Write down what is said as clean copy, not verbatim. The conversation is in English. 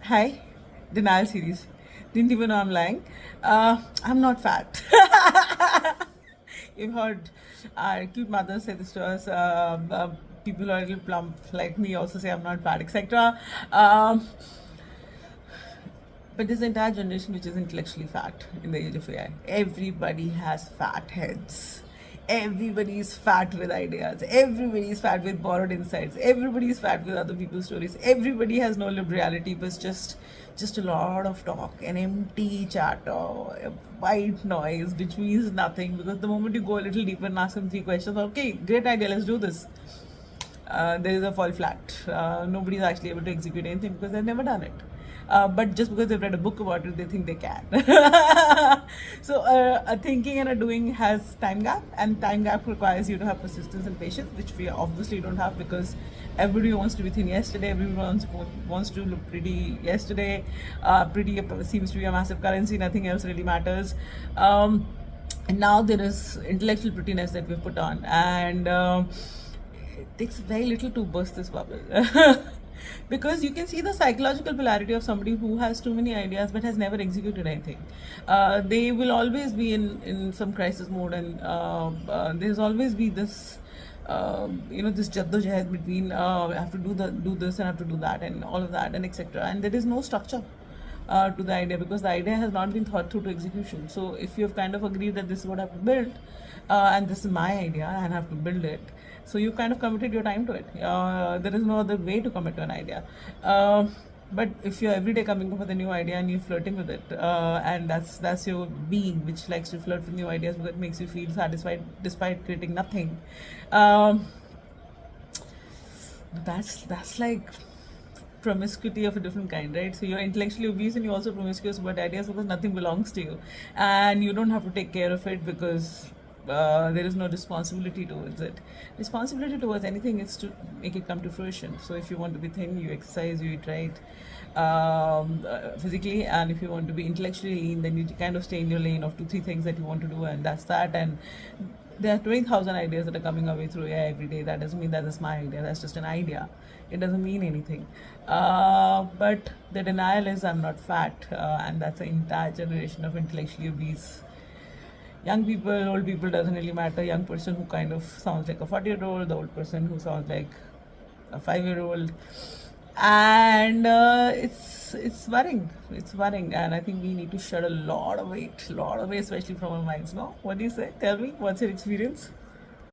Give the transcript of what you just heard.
Hi, denial series. Didn't even know I'm lying. I'm not fat. You've heard our cute mothers say this to us. People who are a little plump like me also say I'm not fat, etc. Um, but there's an entire generation which is intellectually fat in the age of AI. Everybody has fat heads. Everybody is fat with ideas. Everybody is fat with borrowed insights. Everybody is fat with other people's stories. Everybody has no lived reality, but just a lot of talk, an empty chatter, a white noise, which means nothing. Because the moment you go a little deeper and ask them three questions, okay, great idea, let's do this. There is a fall flat. Nobody's actually able to execute anything because they've never done it. But just because they've read a book about it, they think they can. So a thinking and a doing has time gap, and time gap requires you to have persistence and patience, which we obviously don't have because everybody wants to be thin yesterday. Everyone wants to look pretty yesterday. Pretty seems to be a massive currency. Nothing else really matters. And now there is intellectual prettiness that we've put on, and it takes very little to burst this bubble. Because you can see the psychological polarity of somebody who has too many ideas but has never executed anything. They will always be in some crisis mode, and there's always be this this jaddo-jahad between I have to do this and I have to do that and all of that and etc. And there is no structure to the idea because the idea has not been thought through to execution. So if you have kind of agreed that this is what I have to build, and this is my idea and I have to build it, so you've kind of committed your time to it. There is no other way to commit to an idea. But if you're every day coming up with a new idea and you're flirting with it, and that's your being, which likes to flirt with new ideas because it makes you feel satisfied despite creating nothing. That's like promiscuity of a different kind, right? So you're intellectually obese and you're also promiscuous about ideas because nothing belongs to you, and you don't have to take care of it because there is no responsibility towards it. Responsibility towards anything is to make it come to fruition. So if you want to be thin, you exercise, you eat right physically, and if you want to be intellectually lean, then you kind of stay in your lane of 2-3 things that you want to do, and that's that. And there are 20,000 ideas that are coming our way through AI every day. That doesn't mean that is my idea. That's just an idea. It doesn't mean anything. But the denial is I'm not fat, and that's an entire generation of intellectually obese young people. Old people doesn't really matter. Young person who kind of sounds like a 40-year-old, the old person who sounds like a 5-year-old, and it's worrying. It's worrying, and I think we need to shed a lot of weight, especially from our minds. No, what do you say? Tell me, what's your experience?